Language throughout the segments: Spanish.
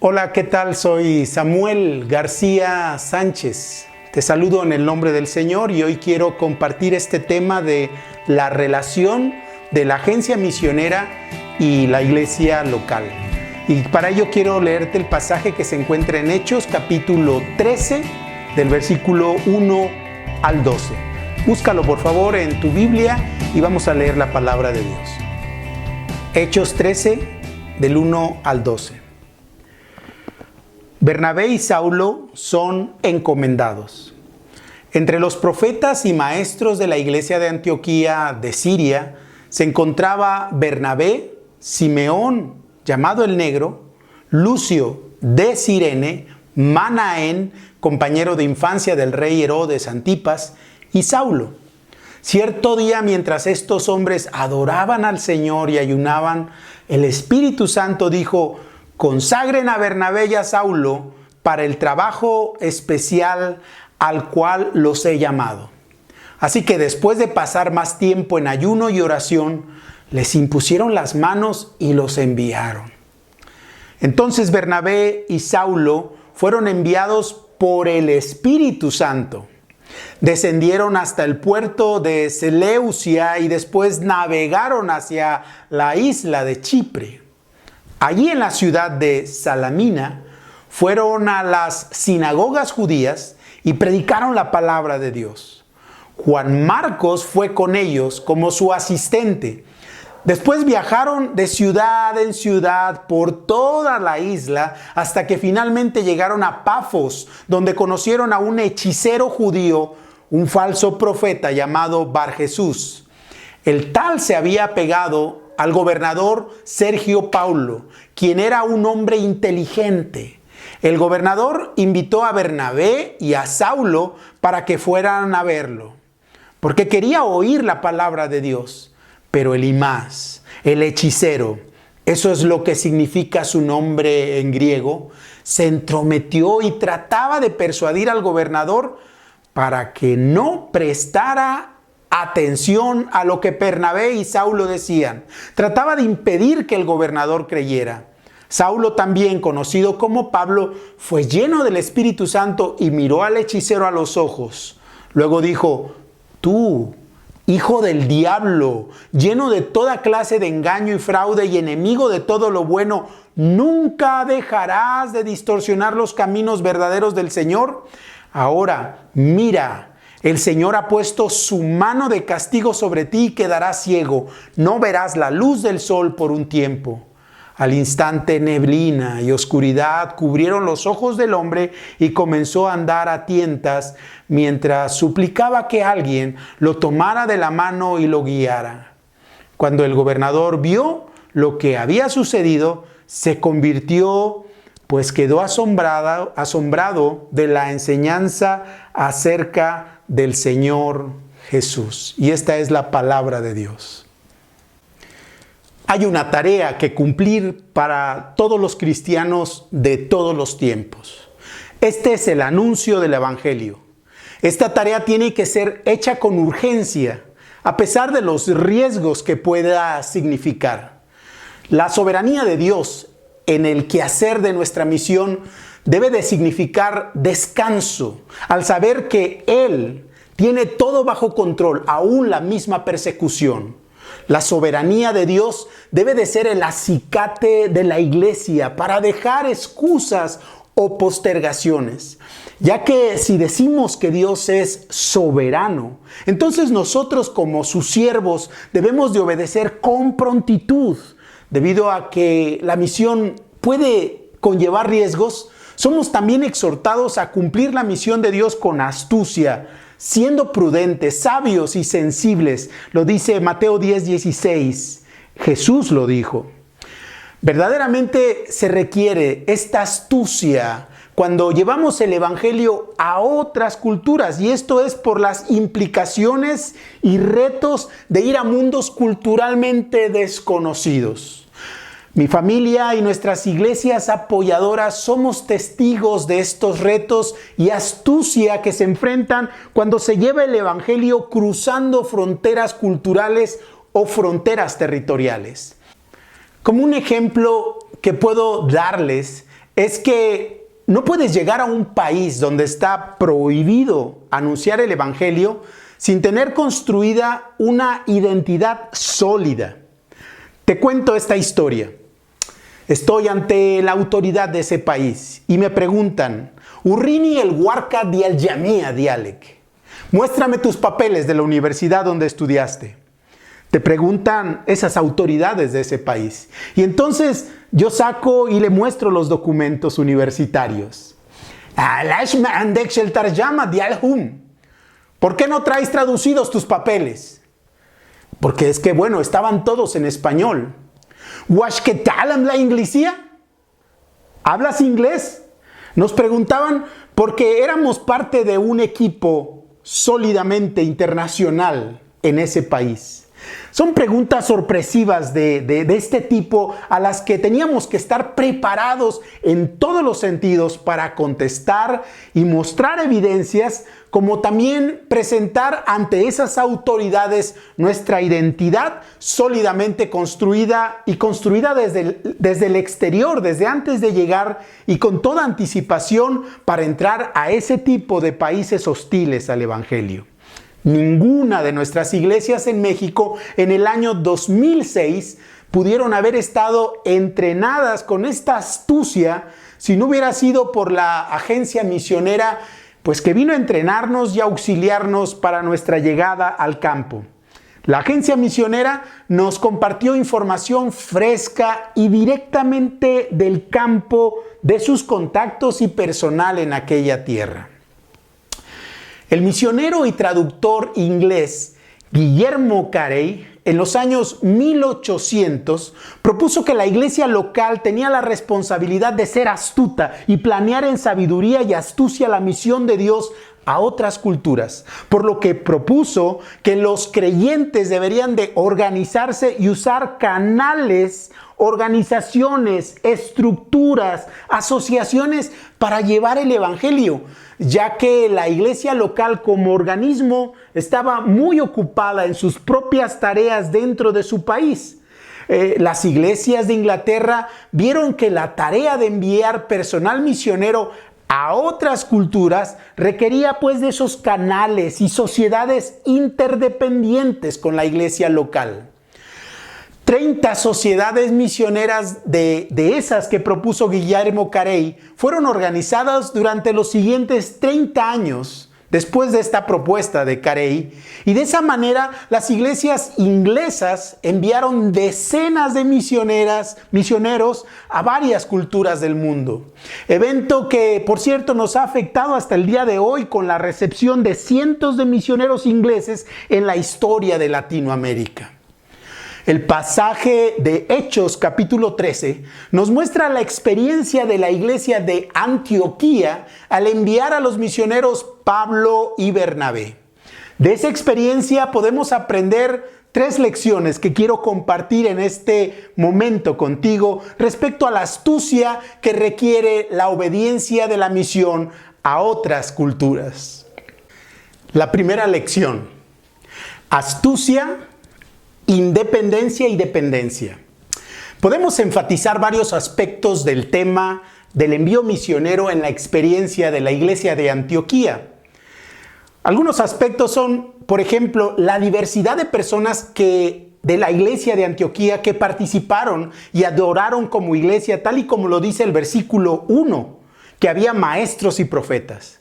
Hola, ¿qué tal? Soy Samuel García Sánchez. Te saludo en el nombre del Señor y hoy quiero compartir este tema de la relación de la agencia misionera y la iglesia local. Y para ello quiero leerte el pasaje que se encuentra en Hechos, capítulo 13, del versículo 1 al 12. Búscalo por favor en tu Biblia y vamos a leer la palabra de Dios. Hechos 13, del 1 al 12. Bernabé y Saulo son encomendados. Entre los profetas y maestros de la iglesia de Antioquía de Siria se encontraba Bernabé, Simeón, llamado el Negro, Lucio de Cirene, Manaén, compañero de infancia del rey Herodes Antipas, y Saulo. Cierto día, mientras estos hombres adoraban al Señor y ayunaban, el Espíritu Santo dijo: consagren a Bernabé y a Saulo para el trabajo especial al cual los he llamado. Así que después de pasar más tiempo en ayuno y oración, les impusieron las manos y los enviaron. Entonces Bernabé y Saulo fueron enviados por el Espíritu Santo. Descendieron hasta el puerto de Seleucia y después navegaron hacia la isla de Chipre. Allí en la ciudad de Salamina fueron a las sinagogas judías y predicaron la palabra de Dios. Juan Marcos fue con ellos como su asistente. Después viajaron de ciudad en ciudad por toda la isla hasta que finalmente llegaron a Pafos, donde conocieron a un hechicero judío, un falso profeta llamado Barjesús. El tal se había pegado al gobernador Sergio Paulo, quien era un hombre inteligente. El gobernador invitó a Bernabé y a Saulo para que fueran a verlo, porque quería oír la palabra de Dios. Pero Elimás, el hechicero, eso es lo que significa su nombre en griego, se entrometió y trataba de persuadir al gobernador para que no prestara atención a lo que Bernabé y Saulo decían. Trataba de impedir que el gobernador creyera. Saulo también, conocido como Pablo, fue lleno del Espíritu Santo y miró al hechicero a los ojos. Luego dijo: tú, hijo del diablo, lleno de toda clase de engaño y fraude y enemigo de todo lo bueno, ¿nunca dejarás de distorsionar los caminos verdaderos del Señor? Ahora, mira, el Señor ha puesto su mano de castigo sobre ti y quedarás ciego. No verás la luz del sol por un tiempo. Al instante neblina y oscuridad cubrieron los ojos del hombre y comenzó a andar a tientas mientras suplicaba que alguien lo tomara de la mano y lo guiara. Cuando el gobernador vio lo que había sucedido, se convirtió, pues quedó asombrado de la enseñanza acerca del Señor Jesús. Y esta es la palabra de Dios. Hay una tarea que cumplir para todos los cristianos de todos los tiempos. Este es el anuncio del Evangelio. Esta tarea tiene que ser hecha con urgencia, a pesar de los riesgos que pueda significar. La soberanía de Dios en el quehacer de nuestra misión debe de significar descanso, al saber que Él tiene todo bajo control, aún la misma persecución. La soberanía de Dios debe de ser el acicate de la iglesia para dejar excusas o postergaciones, ya que si decimos que Dios es soberano, entonces nosotros como sus siervos debemos de obedecer con prontitud. Debido a que la misión puede conllevar riesgos, somos también exhortados a cumplir la misión de Dios con astucia, siendo prudentes, sabios y sensibles. Lo dice Mateo 10:16. Jesús lo dijo. Verdaderamente se requiere esta astucia cuando llevamos el Evangelio a otras culturas, y esto es por las implicaciones y retos de ir a mundos culturalmente desconocidos. Mi familia y nuestras iglesias apoyadoras somos testigos de estos retos y astucia que se enfrentan cuando se lleva el Evangelio cruzando fronteras culturales o fronteras territoriales. Como un ejemplo que puedo darles es que no puedes llegar a un país donde está prohibido anunciar el Evangelio sin tener construida una identidad sólida. Te cuento esta historia. Estoy ante la autoridad de ese país y me preguntan, Urrini el Huarca dial Yamia dialek. Muéstrame tus papeles de la universidad donde estudiaste. Te preguntan esas autoridades de ese país. Y entonces yo saco y le muestro los documentos universitarios. ¿Por qué no traes traducidos tus papeles? Porque es que, bueno, estaban todos en español. la inglesia? ¿Hablas inglés? Nos preguntaban porque éramos parte de un equipo sólidamente internacional en ese país. Son preguntas sorpresivas de este tipo a las que teníamos que estar preparados en todos los sentidos para contestar y mostrar evidencias, como también presentar ante esas autoridades nuestra identidad sólidamente construida y construida desde el exterior, desde antes de llegar y con toda anticipación para entrar a ese tipo de países hostiles al Evangelio. Ninguna de nuestras iglesias en México en el año 2006 pudieron haber estado entrenadas con esta astucia si no hubiera sido por la agencia misionera, pues que vino a entrenarnos y auxiliarnos para nuestra llegada al campo. La agencia misionera nos compartió información fresca y directamente del campo, de sus contactos y personal en aquella tierra. El misionero y traductor inglés Guillermo Carey, en los años 1800, propuso que la iglesia local tenía la responsabilidad de ser astuta y planear en sabiduría y astucia la misión de Dios a otras culturas, por lo que propuso que los creyentes deberían de organizarse y usar canales, organizaciones, estructuras, asociaciones para llevar el Evangelio, ya que la iglesia local como organismo estaba muy ocupada en sus propias tareas dentro de su país. Las iglesias de Inglaterra vieron que la tarea de enviar personal misionero a otras culturas requería pues de esos canales y sociedades interdependientes con la iglesia local. 30 sociedades misioneras de esas que propuso Guillermo Carey fueron organizadas durante los siguientes 30 años después de esta propuesta de Carey, y de esa manera las iglesias inglesas enviaron decenas de misioneros a varias culturas del mundo. Evento que, por cierto, nos ha afectado hasta el día de hoy con la recepción de cientos de misioneros ingleses en la historia de Latinoamérica. El pasaje de Hechos capítulo 13 nos muestra la experiencia de la iglesia de Antioquía al enviar a los misioneros Pablo y Bernabé. De esa experiencia podemos aprender 3 lecciones que quiero compartir en este momento contigo respecto a la astucia que requiere la obediencia de la misión a otras culturas. La primera lección: astucia, independencia y dependencia. Podemos enfatizar varios aspectos del tema del envío misionero en la experiencia de la iglesia de Antioquía. Algunos aspectos son, por ejemplo, la diversidad de personas de la iglesia de Antioquía que participaron y adoraron como iglesia, tal y como lo dice el versículo 1, que había maestros y profetas.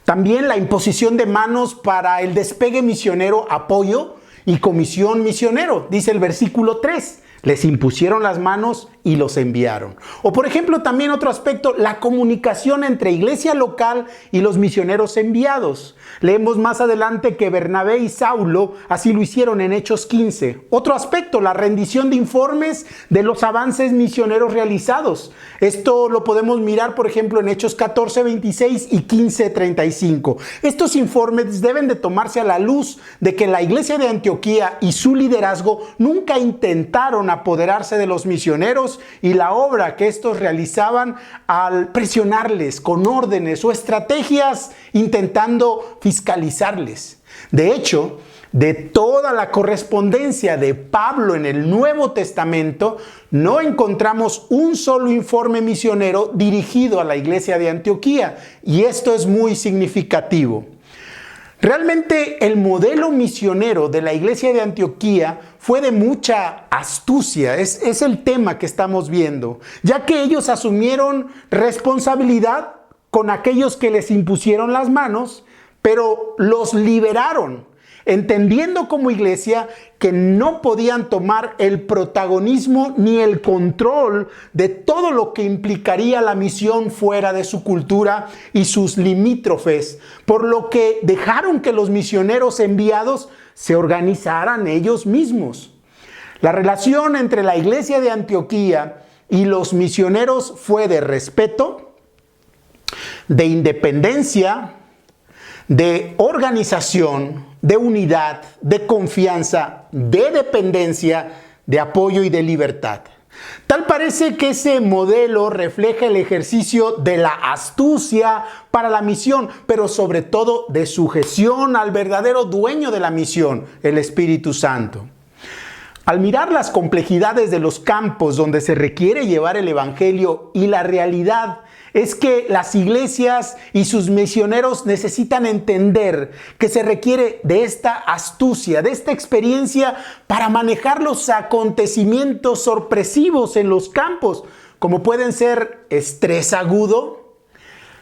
También la imposición de manos para el despegue misionero, apoyo y comisión misionero, dice el versículo 3. Les impusieron las manos y los enviaron. O por ejemplo, también otro aspecto, la comunicación entre iglesia local y los misioneros enviados. Leemos más adelante que Bernabé y Saulo así lo hicieron en Hechos 15. Otro aspecto, la rendición de informes de los avances misioneros realizados. Esto lo podemos mirar, por ejemplo, en Hechos 14:26 y 15:35. Estos informes deben de tomarse a la luz de que la iglesia de Antioquía y su liderazgo nunca intentaron apoderarse de los misioneros y la obra que estos realizaban al presionarles con órdenes o estrategias intentando fiscalizarles. De hecho, de toda la correspondencia de Pablo en el Nuevo Testamento, no encontramos un solo informe misionero dirigido a la iglesia de Antioquía, y esto es muy significativo. Realmente el modelo misionero de la iglesia de Antioquía fue de mucha astucia, es el tema que estamos viendo, ya que ellos asumieron responsabilidad con aquellos que les impusieron las manos, pero los liberaron, entendiendo como iglesia que no podían tomar el protagonismo ni el control de todo lo que implicaría la misión fuera de su cultura y sus limítrofes, por lo que dejaron que los misioneros enviados se organizaran ellos mismos. La relación entre la iglesia de Antioquía y los misioneros fue de respeto, de independencia, de organización, de unidad, de confianza, de dependencia, de apoyo y de libertad. Tal parece que ese modelo refleja el ejercicio de la astucia para la misión, pero sobre todo de sujeción al verdadero dueño de la misión, el Espíritu Santo. Al mirar las complejidades de los campos donde se requiere llevar el Evangelio y la realidad es que las iglesias y sus misioneros necesitan entender que se requiere de esta astucia, de esta experiencia para manejar los acontecimientos sorpresivos en los campos, como pueden ser estrés agudo,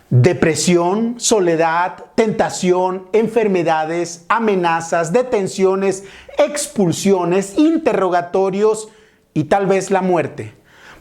depresión, soledad, tentación, enfermedades, amenazas, detenciones, expulsiones, interrogatorios y tal vez la muerte.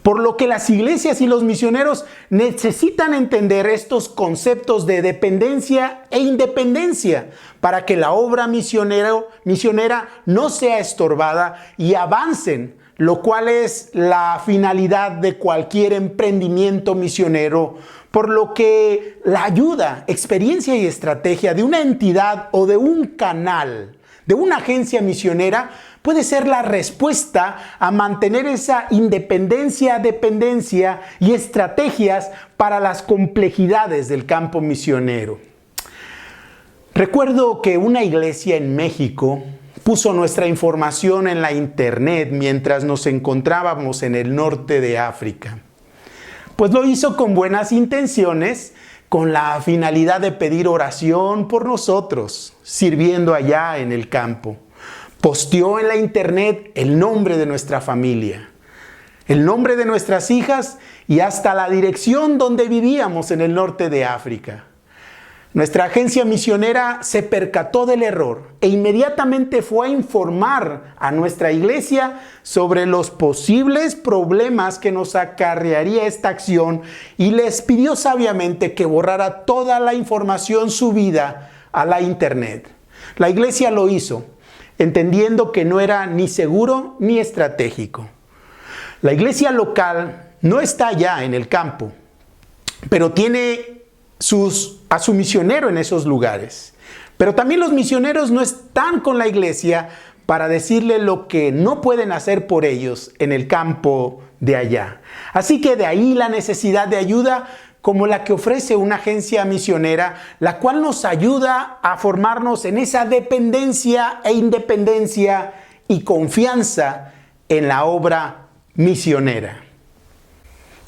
Por lo que las iglesias y los misioneros necesitan entender estos conceptos de dependencia e independencia para que la obra misionera no sea estorbada y avancen, lo cual es la finalidad de cualquier emprendimiento misionero. Por lo que la ayuda, experiencia y estrategia de una entidad o de un canal, de una agencia misionera, puede ser la respuesta a mantener esa independencia, dependencia y estrategias para las complejidades del campo misionero. Recuerdo que una iglesia en México puso nuestra información en la internet mientras nos encontrábamos en el norte de África. Pues lo hizo con buenas intenciones, con la finalidad de pedir oración por nosotros, sirviendo allá en el campo. Posteó en la internet el nombre de nuestra familia, el nombre de nuestras hijas y hasta la dirección donde vivíamos en el norte de África. Nuestra agencia misionera se percató del error e inmediatamente fue a informar a nuestra iglesia sobre los posibles problemas que nos acarrearía esta acción y les pidió sabiamente que borrara toda la información subida a la internet. La iglesia lo hizo, entendiendo que no era ni seguro ni estratégico. La iglesia local no está allá en el campo, pero tiene a su misionero en esos lugares. Pero también los misioneros no están con la iglesia para decirle lo que no pueden hacer por ellos en el campo de allá. Así que de ahí la necesidad de ayuda como la que ofrece una agencia misionera, la cual nos ayuda a formarnos en esa dependencia e independencia y confianza en la obra misionera.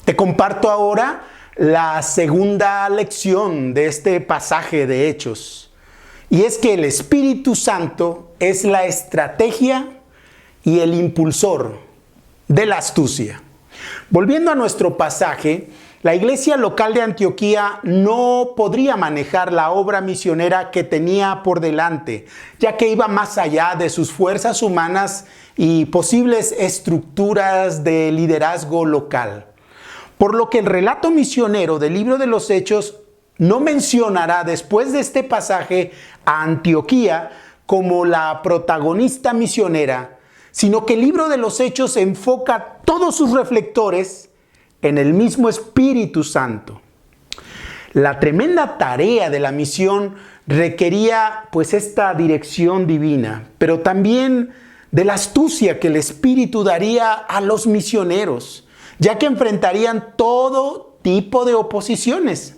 Te comparto ahora la segunda lección de este pasaje de Hechos, y es que el Espíritu Santo es la estrategia y el impulsor de la astucia. Volviendo a nuestro pasaje, la iglesia local de Antioquía no podría manejar la obra misionera que tenía por delante, ya que iba más allá de sus fuerzas humanas y posibles estructuras de liderazgo local. Por lo que el relato misionero del libro de los Hechos no mencionará después de este pasaje a Antioquía como la protagonista misionera, sino que el libro de los Hechos enfoca todos sus reflectores en el mismo Espíritu Santo. La tremenda tarea de la misión requería pues esta dirección divina, pero también de la astucia que el Espíritu daría a los misioneros, ya que enfrentarían todo tipo de oposiciones.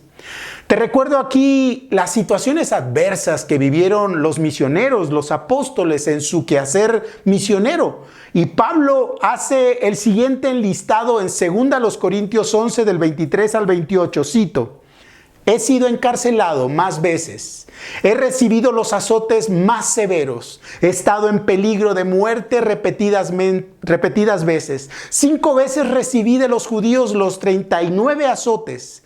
Te recuerdo aquí las situaciones adversas que vivieron los misioneros, los apóstoles en su quehacer misionero. Y Pablo hace el siguiente enlistado en 2 Corintios 11 del 23 al 28. Cito: he sido encarcelado más veces, he recibido los azotes más severos, he estado en peligro de muerte repetidas veces. 5 veces recibí de los judíos los 39 azotes.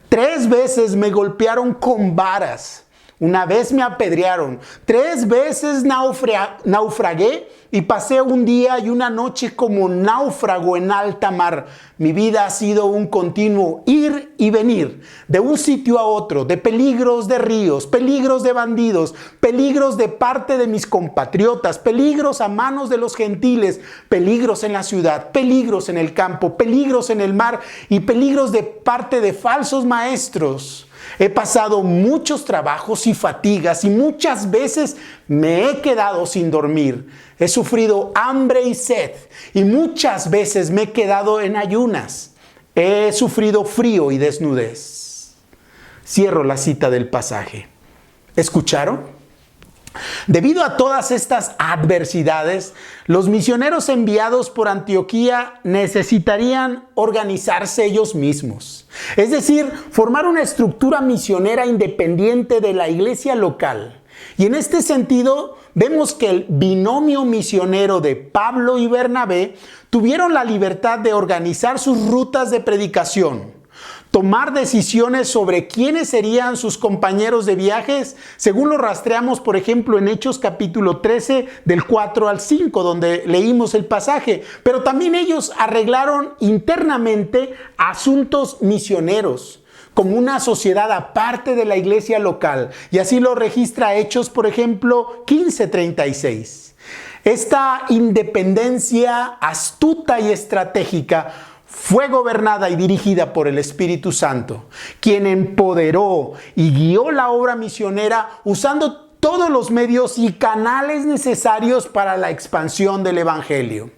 3 veces me golpearon con varas. 1 vez me apedrearon. 3 veces naufragué y pasé un día y una noche como náufrago en alta mar. Mi vida ha sido un continuo ir y venir de un sitio a otro, de peligros de ríos, peligros de bandidos, peligros de parte de mis compatriotas, peligros a manos de los gentiles, peligros en la ciudad, peligros en el campo, peligros en el mar y peligros de parte de falsos maestros. He pasado muchos trabajos y fatigas y muchas veces me he quedado sin dormir. He sufrido hambre y sed y muchas veces me he quedado en ayunas. He sufrido frío y desnudez. Cierro la cita del pasaje. ¿Escucharon? Debido a todas estas adversidades, los misioneros enviados por Antioquía necesitarían organizarse ellos mismos. Es decir, formar una estructura misionera independiente de la iglesia local. Y en este sentido, vemos que el binomio misionero de Pablo y Bernabé tuvieron la libertad de organizar sus rutas de predicación, tomar decisiones sobre quiénes serían sus compañeros de viajes, según lo rastreamos, por ejemplo, en Hechos capítulo 13, del 4 al 5, donde leímos el pasaje. Pero también ellos arreglaron internamente asuntos misioneros, como una sociedad aparte de la iglesia local. Y así lo registra Hechos, por ejemplo, 15:36. Esta independencia astuta y estratégica fue gobernada y dirigida por el Espíritu Santo, quien empoderó y guió la obra misionera usando todos los medios y canales necesarios para la expansión del Evangelio.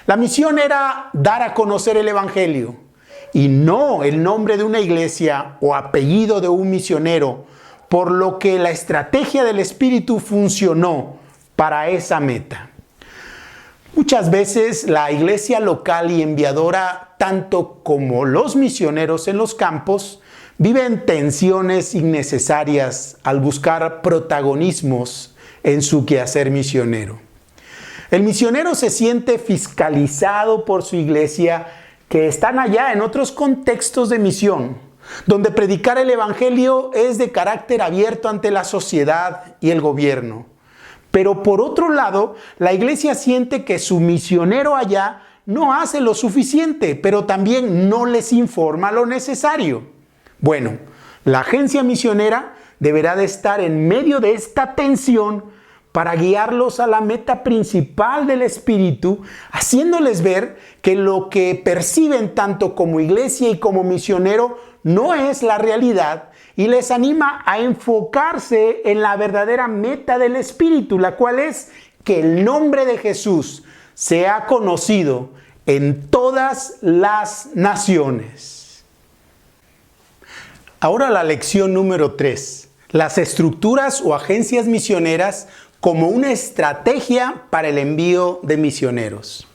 La misión era dar a conocer el Evangelio y no el nombre de una iglesia o apellido de un misionero, por lo que la estrategia del Espíritu funcionó para esa meta. Muchas veces la iglesia local y enviadora, tanto como los misioneros en los campos, viven tensiones innecesarias al buscar protagonismos en su quehacer misionero. El misionero se siente fiscalizado por su iglesia, que están allá en otros contextos de misión, donde predicar el evangelio es de carácter abierto ante la sociedad y el gobierno. Pero por otro lado, la iglesia siente que su misionero allá no hace lo suficiente, pero también no les informa lo necesario. Bueno, la agencia misionera deberá de estar en medio de esta tensión para guiarlos a la meta principal del Espíritu, haciéndoles ver que lo que perciben tanto como iglesia y como misionero no es la realidad, y les anima a enfocarse en la verdadera meta del Espíritu, la cual es que el nombre de Jesús sea conocido en todas las naciones. Ahora la lección número 3. Las estructuras o agencias misioneras como una estrategia para el envío de misioneros.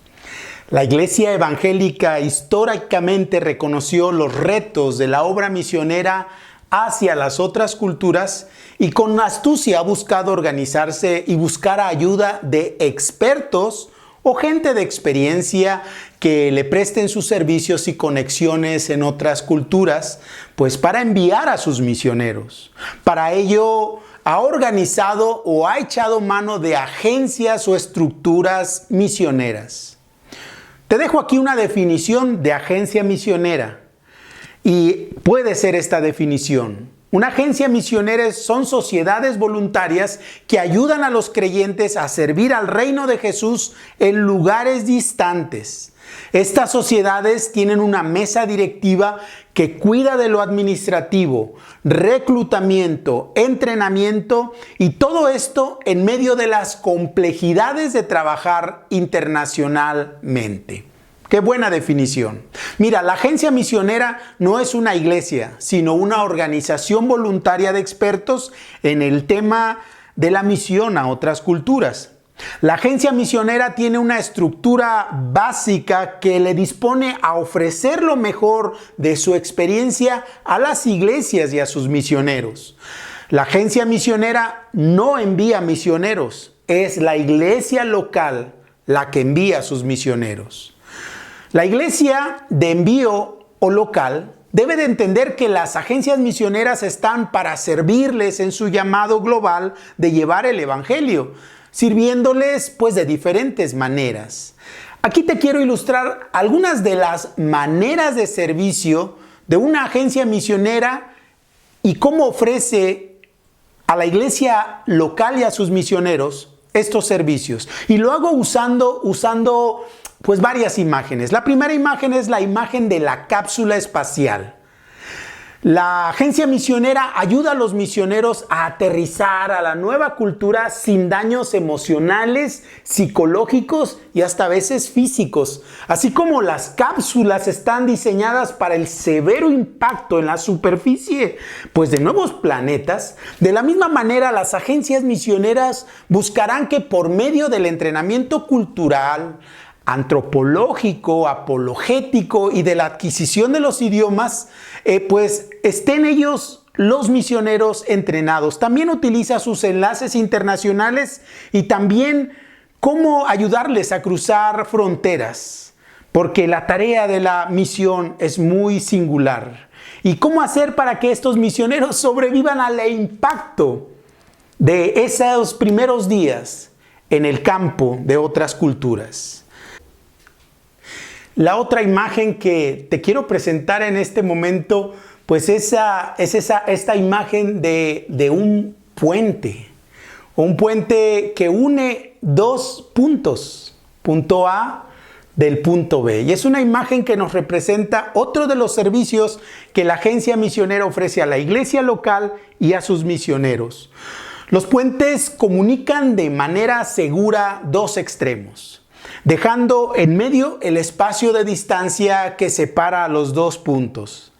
La iglesia evangélica históricamente reconoció los retos de la obra misionera hacia las otras culturas y con astucia ha buscado organizarse y buscar ayuda de expertos o gente de experiencia que le presten sus servicios y conexiones en otras culturas, pues para enviar a sus misioneros. Para ello ha organizado o ha echado mano de agencias o estructuras misioneras. Te dejo aquí una definición de agencia misionera. Y puede ser esta definición. Una agencia misionera son sociedades voluntarias que ayudan a los creyentes a servir al reino de Jesús en lugares distantes. Estas sociedades tienen una mesa directiva que cuida de lo administrativo, reclutamiento, entrenamiento y todo esto en medio de las complejidades de trabajar internacionalmente. Qué buena definición. Mira, la agencia misionera no es una iglesia, sino una organización voluntaria de expertos en el tema de la misión a otras culturas. La agencia misionera tiene una estructura básica que le dispone a ofrecer lo mejor de su experiencia a las iglesias y a sus misioneros. La agencia misionera no envía misioneros, es la iglesia local la que envía a sus misioneros. La iglesia de envío o local debe de entender que las agencias misioneras están para servirles en su llamado global de llevar el evangelio, sirviéndoles pues de diferentes maneras. Aquí te quiero ilustrar algunas de las maneras de servicio de una agencia misionera y cómo ofrece a la iglesia local y a sus misioneros estos servicios. Y lo hago usando pues varias imágenes. La primera imagen es la imagen de la cápsula espacial. La agencia misionera ayuda a los misioneros a aterrizar a la nueva cultura sin daños emocionales, psicológicos y hasta a veces físicos. Así como las cápsulas están diseñadas para el severo impacto en la superficie pues de nuevos planetas, de la misma manera las agencias misioneras buscarán que por medio del entrenamiento cultural, antropológico, apologético y de la adquisición de los idiomas, pues estén ellos, los misioneros, entrenados. También utiliza sus enlaces internacionales y también cómo ayudarles a cruzar fronteras, porque la tarea de la misión es muy singular. Y cómo hacer para que estos misioneros sobrevivan al impacto de esos primeros días en el campo de otras culturas. La otra imagen que te quiero presentar en este momento, pues esta imagen de un puente. Un puente que une dos puntos, punto A del punto B. Y es una imagen que nos representa otro de los servicios que la agencia misionera ofrece a la iglesia local y a sus misioneros. Los puentes comunican de manera segura dos extremos, dejando en medio el espacio de distancia que separa a los dos puntos.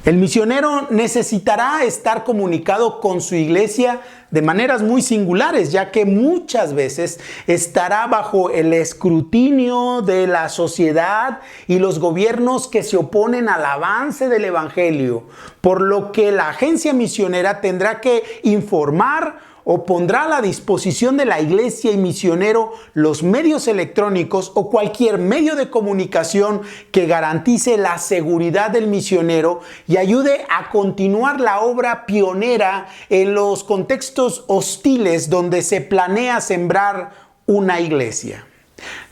El misionero necesitará estar comunicado con su iglesia de maneras muy singulares, ya que muchas veces estará bajo el escrutinio de la sociedad y los gobiernos que se oponen al avance del evangelio, por lo que la agencia misionera tendrá que informar o pondrá a la disposición de la iglesia y misionero los medios electrónicos o cualquier medio de comunicación que garantice la seguridad del misionero y ayude a continuar la obra pionera en los contextos hostiles donde se planea sembrar una iglesia.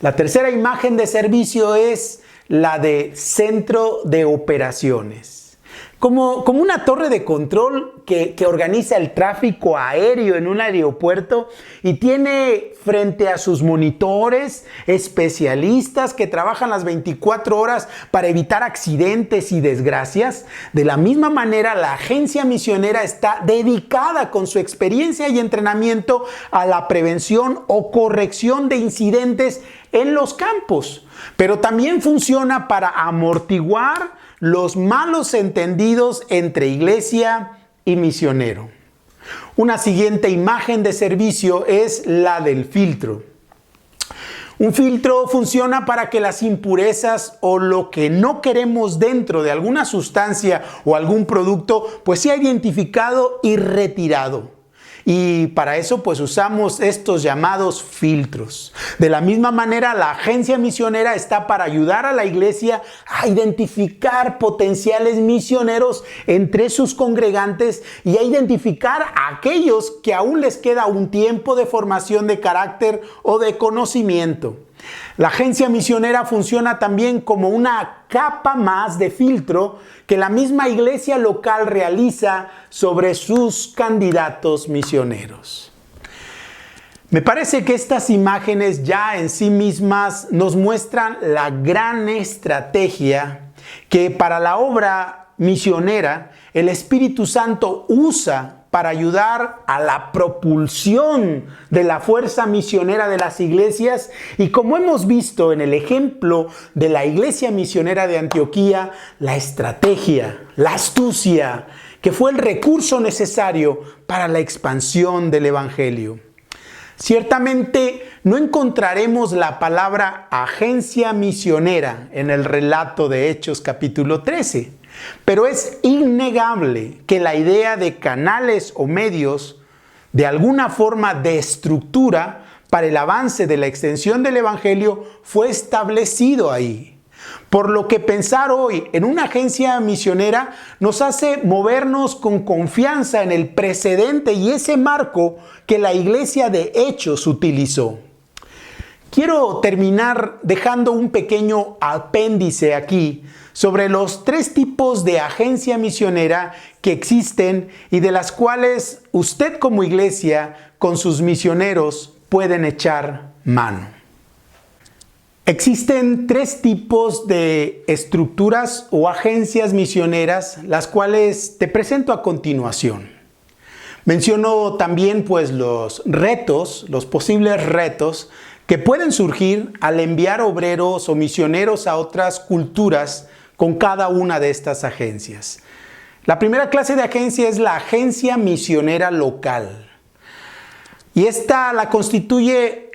La tercera imagen de servicio es la de centro de operaciones. Como una torre de control que organiza el tráfico aéreo en un aeropuerto y tiene frente a sus monitores especialistas que trabajan las 24 horas para evitar accidentes y desgracias. De la misma manera, la agencia misionera está dedicada con su experiencia y entrenamiento a la prevención o corrección de incidentes en los campos, pero también funciona para amortiguar los malos entendidos entre iglesia y misionero. Una siguiente imagen de servicio es la del filtro. Un filtro funciona para que las impurezas o lo que no queremos dentro de alguna sustancia o algún producto pues sea identificado y retirado. Y para eso pues usamos estos llamados filtros. De la misma manera, la agencia misionera está para ayudar a la iglesia a identificar potenciales misioneros entre sus congregantes y a identificar a aquellos que aún les queda un tiempo de formación de carácter o de conocimiento. La agencia misionera funciona también como una capa más de filtro que la misma iglesia local realiza sobre sus candidatos misioneros. Me parece que estas imágenes ya en sí mismas nos muestran la gran estrategia que para la obra misionera el Espíritu Santo usa para ayudar a la propulsión de la fuerza misionera de las iglesias, y como hemos visto en el ejemplo de la iglesia misionera de Antioquía, la estrategia, la astucia, que fue el recurso necesario para la expansión del evangelio. Ciertamente no encontraremos la palabra agencia misionera en el relato de Hechos capítulo 13, pero es innegable que la idea de canales o medios, de alguna forma de estructura para el avance de la extensión del evangelio, fue establecido ahí. Por lo que pensar hoy en una agencia misionera nos hace movernos con confianza en el precedente y ese marco que la iglesia de Hechos utilizó. Quiero terminar dejando un pequeño apéndice aquí sobre los 3 tipos de agencia misionera que existen y de las cuales usted como iglesia con sus misioneros pueden echar mano. Existen 3 tipos de estructuras o agencias misioneras, las cuales te presento a continuación. Menciono también los retos, los posibles retos que pueden surgir al enviar obreros o misioneros a otras culturas con cada una de estas agencias. La primera clase de agencia es la agencia misionera local. Y esta la constituye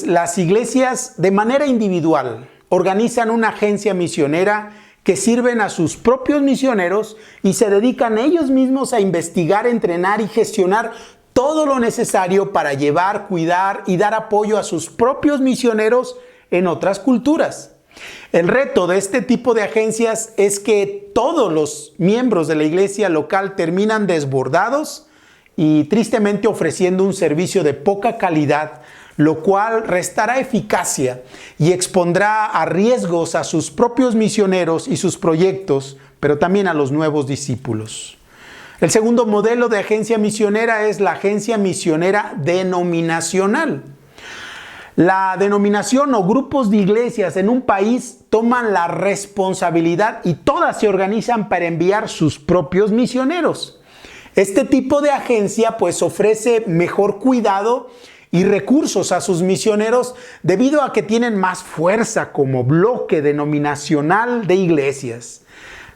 las iglesias de manera individual. Organizan una agencia misionera que sirven a sus propios misioneros y se dedican ellos mismos a investigar, entrenar y gestionar todo lo necesario para llevar, cuidar y dar apoyo a sus propios misioneros en otras culturas. El reto de este tipo de agencias es que todos los miembros de la iglesia local terminan desbordados y tristemente ofreciendo un servicio de poca calidad, lo cual restará eficacia y expondrá a riesgos a sus propios misioneros y sus proyectos, pero también a los nuevos discípulos. El segundo modelo de agencia misionera es la agencia misionera denominacional. La denominación o grupos de iglesias en un país toman la responsabilidad y todas se organizan para enviar sus propios misioneros. Este tipo de agencia ofrece mejor cuidado y recursos a sus misioneros debido a que tienen más fuerza como bloque denominacional de iglesias.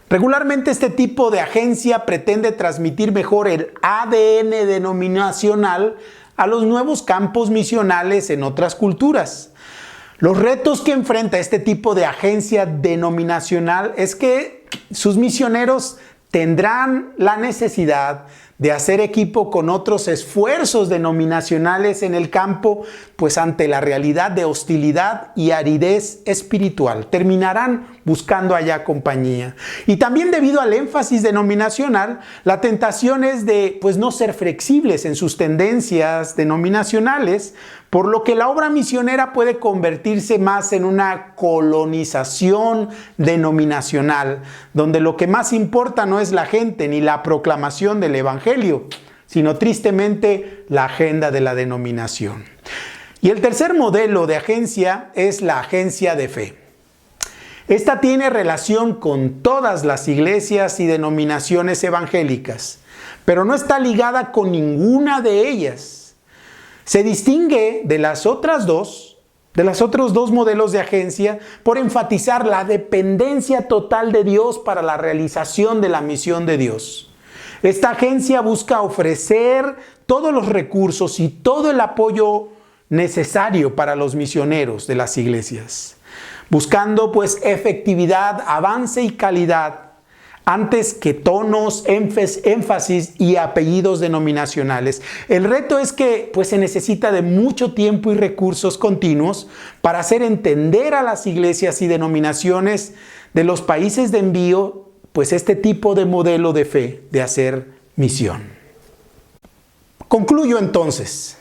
Regularmente este tipo de agencia pretende transmitir mejor el ADN denominacional a los nuevos campos misionales en otras culturas. Los retos que enfrenta este tipo de agencia denominacional es que sus misioneros tendrán la necesidad de hacer equipo con otros esfuerzos denominacionales en el campo, ante la realidad de hostilidad y aridez espiritual. Terminarán buscando allá compañía. Y también debido al énfasis denominacional, la tentación es de no ser flexibles en sus tendencias denominacionales, por lo que la obra misionera puede convertirse más en una colonización denominacional, donde lo que más importa no es la gente ni la proclamación del evangelio, sino tristemente la agenda de la denominación. Y el tercer modelo de agencia es la agencia de fe. Esta tiene relación con todas las iglesias y denominaciones evangélicas, pero no está ligada con ninguna de ellas. Se distingue de los otros dos modelos de agencia por enfatizar la dependencia total de Dios para la realización de la misión de Dios. Esta agencia busca ofrecer todos los recursos y todo el apoyo necesario para los misioneros de las iglesias, buscando efectividad, avance y calidad antes que tonos, énfasis y apellidos denominacionales. El reto es que se necesita de mucho tiempo y recursos continuos para hacer entender a las iglesias y denominaciones de los países de envío este tipo de modelo de fe de hacer misión. Concluyo entonces.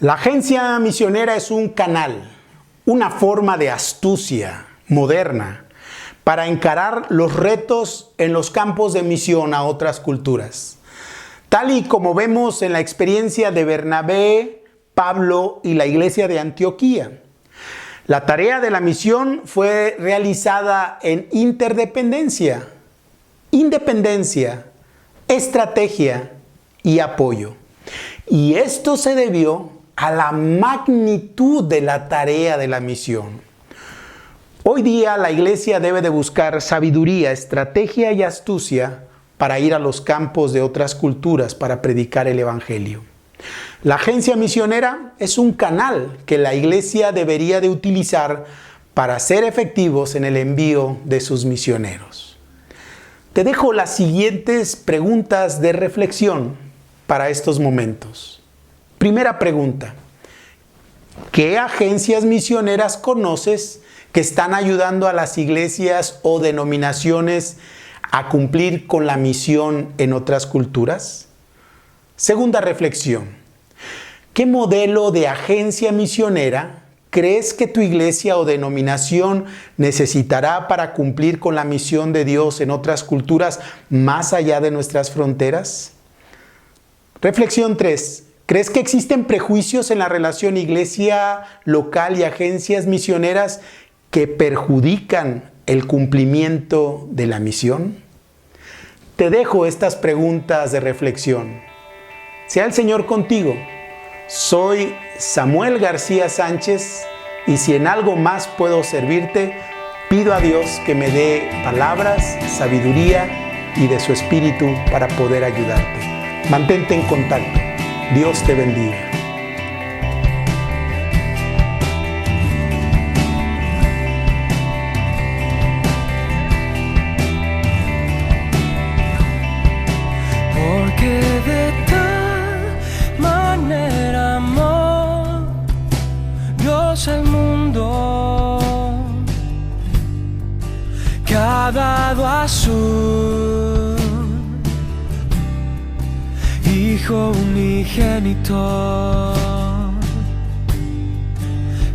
La agencia misionera es un canal, una forma de astucia moderna para encarar los retos en los campos de misión a otras culturas. Tal y como vemos en la experiencia de Bernabé, Pablo y la iglesia de Antioquía. La tarea de la misión fue realizada en interdependencia, independencia, estrategia y apoyo. Y esto se debió a la magnitud de la tarea de la misión. Hoy día la iglesia debe de buscar sabiduría, estrategia y astucia para ir a los campos de otras culturas para predicar el evangelio. La agencia misionera es un canal que la iglesia debería de utilizar para ser efectivos en el envío de sus misioneros. Te dejo las siguientes preguntas de reflexión para estos momentos. Primera pregunta: ¿qué agencias misioneras conoces que están ayudando a las iglesias o denominaciones a cumplir con la misión en otras culturas? Segunda reflexión: ¿qué modelo de agencia misionera crees que tu iglesia o denominación necesitará para cumplir con la misión de Dios en otras culturas más allá de nuestras fronteras? Reflexión 3. ¿Crees que existen prejuicios en la relación iglesia local y agencias misioneras que perjudican el cumplimiento de la misión? Te dejo estas preguntas de reflexión. Sea el Señor contigo. Soy Samuel García Sánchez y si en algo más puedo servirte, pido a Dios que me dé palabras, sabiduría y de su espíritu para poder ayudarte. Mantente en contacto. Dios te bendiga. Porque de tal manera amó Dios al mundo, que ha dado a su Hijo unigénito,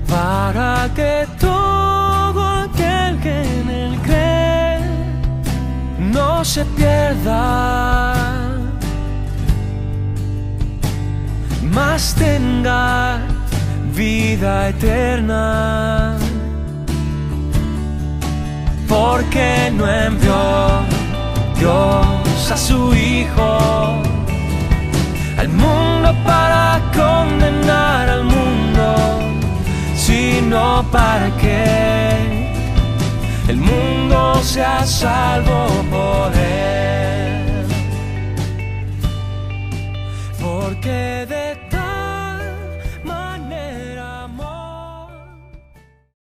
para que todo aquel que en él cree no se pierda, mas tenga vida eterna. Porque no envió Dios a su Hijo al mundo para condenar al mundo, sino para que el mundo sea salvo por él. Porque de